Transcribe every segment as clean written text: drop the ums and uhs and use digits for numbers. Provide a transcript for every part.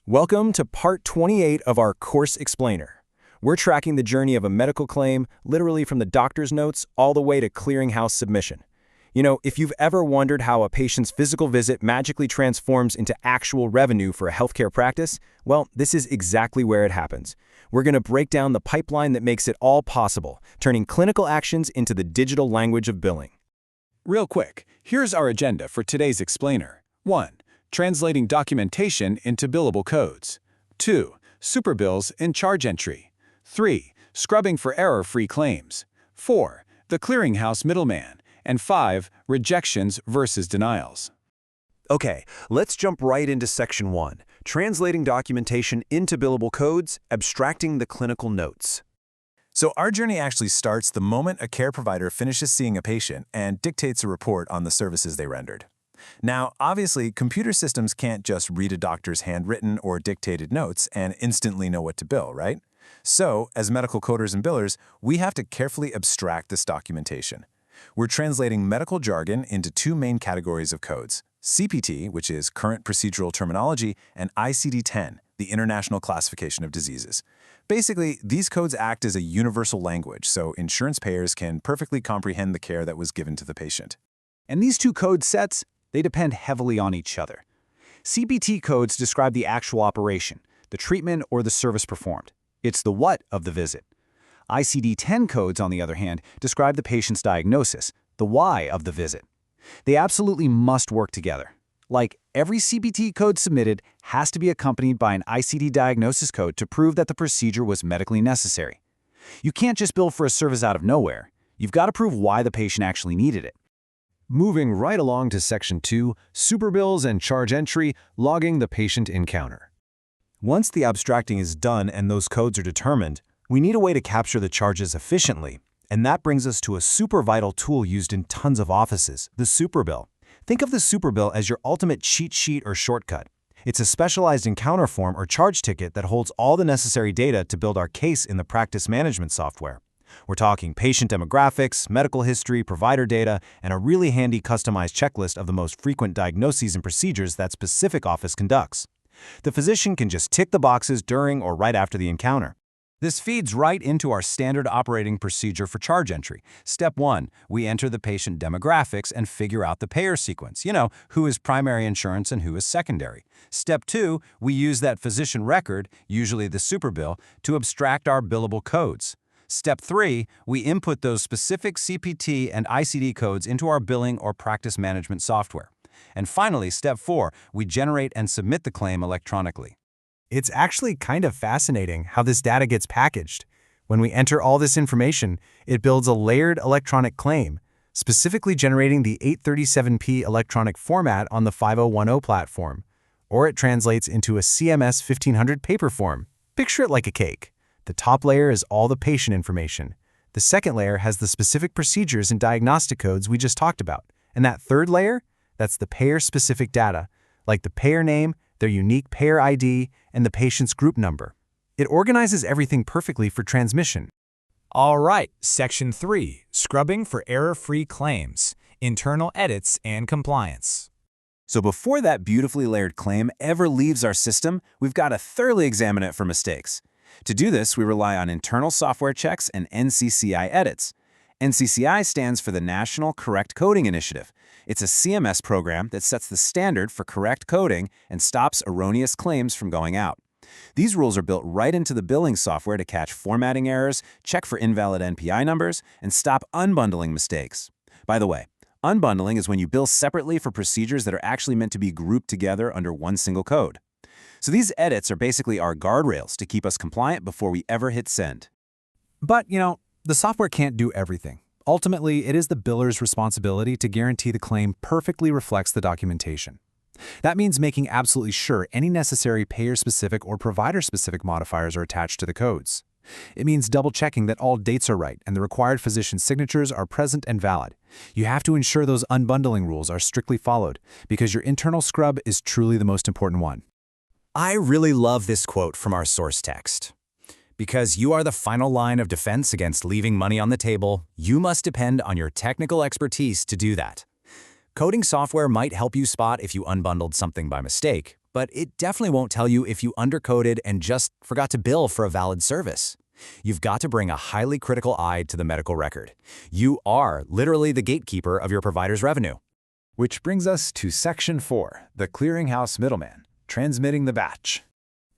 Welcome to part 28 of our Course Explainer. We're tracking the journey of a medical claim, literally from the doctor's notes all the way to clearinghouse submission. You know, if you've ever wondered how a patient's physical visit magically transforms into actual revenue for a healthcare practice, well, this is exactly where it happens. We're going to break down the pipeline that makes it all possible, turning clinical actions into the digital language of billing. Real quick, here's our agenda for today's explainer. 1. Translating documentation into billable codes. 2. Superbills and charge entry. 3. Scrubbing for error-free claims. 4. The clearinghouse middleman. And 5. Rejections versus denials. Okay, let's jump right into Section 1, translating documentation into billable codes, abstracting the clinical notes. So our journey actually starts the moment a care provider finishes seeing a patient and dictates a report on the services they rendered. Now, obviously, computer systems can't just read a doctor's handwritten or dictated notes and instantly know what to bill, right? So, as medical coders and billers, we have to carefully abstract this documentation. We're translating medical jargon into two main categories of codes: CPT, which is Current Procedural Terminology, and ICD-10, the International Classification of Diseases. Basically, these codes act as a universal language, so insurance payers can perfectly comprehend the care that was given to the patient. And these two code sets, they depend heavily on each other. CPT codes describe the actual operation, the treatment or the service performed. It's the what of the visit. ICD-10 codes, on the other hand, describe the patient's diagnosis, the why of the visit. They absolutely must work together. Like, every CPT code submitted has to be accompanied by an ICD diagnosis code to prove that the procedure was medically necessary. You can't just bill for a service out of nowhere. You've got to prove why the patient actually needed it. Moving right along to Section 2, Superbills and charge entry, logging the patient encounter. Once the abstracting is done and those codes are determined, we need a way to capture the charges efficiently, and that brings us to a super vital tool used in tons of offices, the Superbill. Think of the Superbill as your ultimate cheat sheet or shortcut. It's a specialized encounter form or charge ticket that holds all the necessary data to build our case in the practice management software. We're talking patient demographics, medical history, provider data, and a really handy customized checklist of the most frequent diagnoses and procedures that specific office conducts. The physician can just tick the boxes during or right after the encounter. This feeds right into our standard operating procedure for charge entry. Step 1, we enter the patient demographics and figure out the payer sequence. You know, who is primary insurance and who is secondary. Step 2, we use that physician record, usually the Superbill, to abstract our billable codes. Step 3, we input those specific CPT and ICD codes into our billing or practice management software. And finally, Step 4, we generate and submit the claim electronically. It's actually kind of fascinating how this data gets packaged. When we enter all this information, it builds a layered electronic claim, specifically generating the 837p electronic format on the 5010 platform, or it translates into a CMS 1500 paper form. Picture it like a cake. The top layer is all the patient information. The second layer has the specific procedures and diagnostic codes we just talked about. And that third layer, that's the payer-specific data, like the payer name, their unique payer ID, and the patient's group number. It organizes everything perfectly for transmission. All right, Section 3, Scrubbing for Error-Free Claims, Internal Edits and Compliance. So before that beautifully layered claim ever leaves our system, we've got to thoroughly examine it for mistakes. To do this, we rely on internal software checks and NCCI edits. NCCI stands for the National Correct Coding Initiative. It's a CMS program that sets the standard for correct coding and stops erroneous claims from going out. These rules are built right into the billing software to catch formatting errors, check for invalid NPI numbers, and stop unbundling mistakes. By the way, unbundling is when you bill separately for procedures that are actually meant to be grouped together under one single code. So these edits are basically our guardrails to keep us compliant before we ever hit send. But, the software can't do everything. Ultimately, it is the biller's responsibility to guarantee the claim perfectly reflects the documentation. That means making absolutely sure any necessary payer-specific or provider-specific modifiers are attached to the codes. It means double-checking that all dates are right and the required physician signatures are present and valid. You have to ensure those unbundling rules are strictly followed because your internal scrub is truly the most important one. I really love this quote from our source text. Because you are the final line of defense against leaving money on the table, you must depend on your technical expertise to do that. Coding software might help you spot if you unbundled something by mistake, but it definitely won't tell you if you undercoded and just forgot to bill for a valid service. You've got to bring a highly critical eye to the medical record. You are literally the gatekeeper of your provider's revenue. Which brings us to Section 4, the Clearinghouse middleman, transmitting the batch.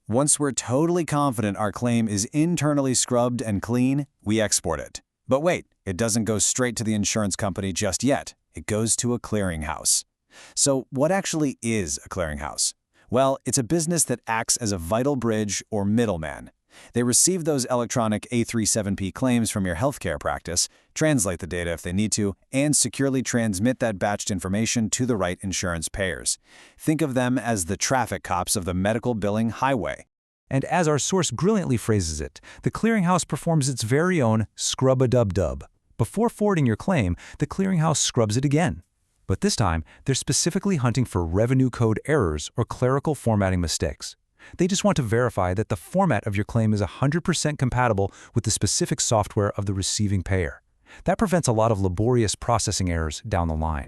Once we're totally confident our claim is internally scrubbed and clean, we export it. But wait, it doesn't go straight to the insurance company just yet. It goes to a clearinghouse. So what actually is a clearinghouse? Well, it's a business that acts as a vital bridge or middleman. They receive those electronic A37P claims from your healthcare practice, translate the data if they need to, and securely transmit that batched information to the right insurance payers. Think of them as the traffic cops of the medical billing highway. And as our source brilliantly phrases it, the clearinghouse performs its very own scrub-a-dub-dub. Before forwarding your claim, the clearinghouse scrubs it again. But this time, they're specifically hunting for revenue code errors or clerical formatting mistakes. They just want to verify that the format of your claim is 100% compatible with the specific software of the receiving payer. That prevents a lot of laborious processing errors down the line.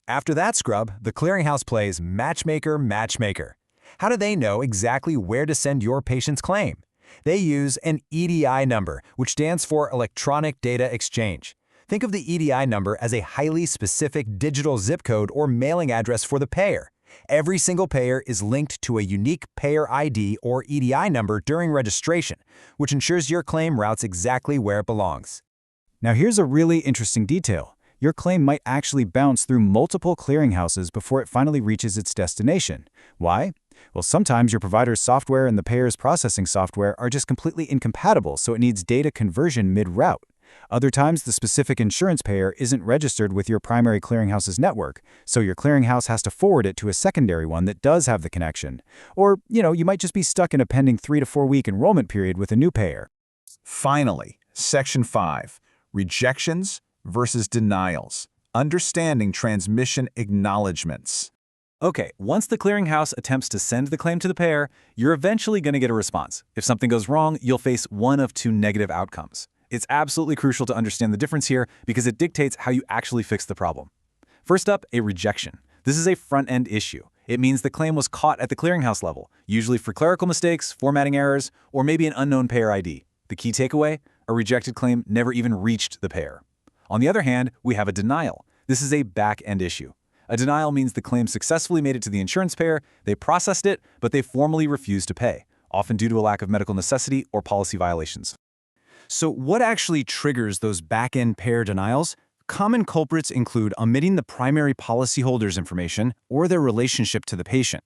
After that scrub, the clearinghouse plays matchmaker, matchmaker. How do they know exactly where to send your patient's claim? They use an EDI number, which stands for Electronic Data Exchange. Think of the EDI number as a highly specific digital zip code or mailing address for the payer. Every single payer is linked to a unique payer ID or EDI number during registration, which ensures your claim routes exactly where it belongs. Now here's a really interesting detail. Your claim might actually bounce through multiple clearinghouses before it finally reaches its destination. Why? Well, sometimes your provider's software and the payer's processing software are just completely incompatible, so it needs data conversion mid-route. Other times, the specific insurance payer isn't registered with your primary clearinghouse's network, so your clearinghouse has to forward it to a secondary one that does have the connection. Or, you might just be stuck in a pending 3 to 4 week enrollment period with a new payer. Finally, Section 5, Rejections versus Denials, Understanding Transmission Acknowledgements. Okay, once the clearinghouse attempts to send the claim to the payer, you're eventually going to get a response. If something goes wrong, you'll face one of two negative outcomes. It's absolutely crucial to understand the difference here because it dictates how you actually fix the problem. First up, a rejection. This is a front-end issue. It means the claim was caught at the clearinghouse level, usually for clerical mistakes, formatting errors, or maybe an unknown payer ID. The key takeaway? A rejected claim never even reached the payer. On the other hand, we have a denial. This is a back-end issue. A denial means the claim successfully made it to the insurance payer, they processed it, but they formally refused to pay, often due to a lack of medical necessity or policy violations. So what actually triggers those back-end payer denials? Common culprits include omitting the primary policyholder's information or their relationship to the patient.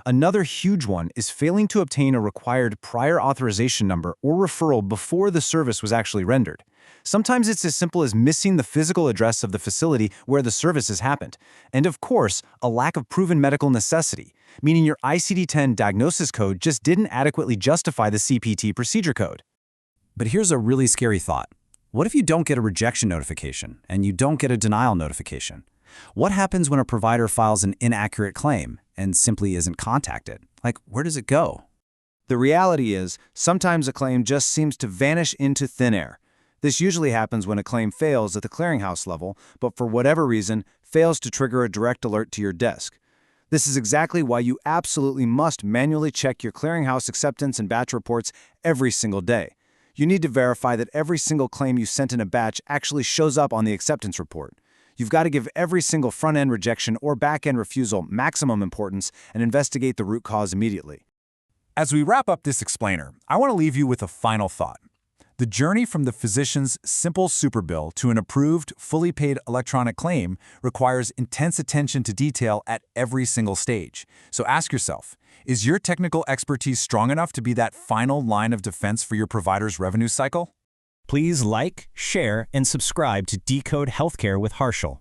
Another huge one is failing to obtain a required prior authorization number or referral before the service was actually rendered. Sometimes it's as simple as missing the physical address of the facility where the service has happened. And of course, a lack of proven medical necessity, meaning your ICD-10 diagnosis code just didn't adequately justify the CPT procedure code. But here's a really scary thought. What if you don't get a rejection notification and you don't get a denial notification? What happens when a provider files an inaccurate claim and simply isn't contacted? Like, where does it go? The reality is, sometimes a claim just seems to vanish into thin air. This usually happens when a claim fails at the clearinghouse level, but for whatever reason, fails to trigger a direct alert to your desk. This is exactly why you absolutely must manually check your clearinghouse acceptance and batch reports every single day. You need to verify that every single claim you sent in a batch actually shows up on the acceptance report. You've got to give every single front-end rejection or back-end refusal maximum importance and investigate the root cause immediately. As we wrap up this explainer, I want to leave you with a final thought. The journey from the physician's simple Superbill to an approved, fully paid electronic claim requires intense attention to detail at every single stage. So ask yourself, is your technical expertise strong enough to be that final line of defense for your provider's revenue cycle? Please like, share, and subscribe to Decode Healthcare with Harshal.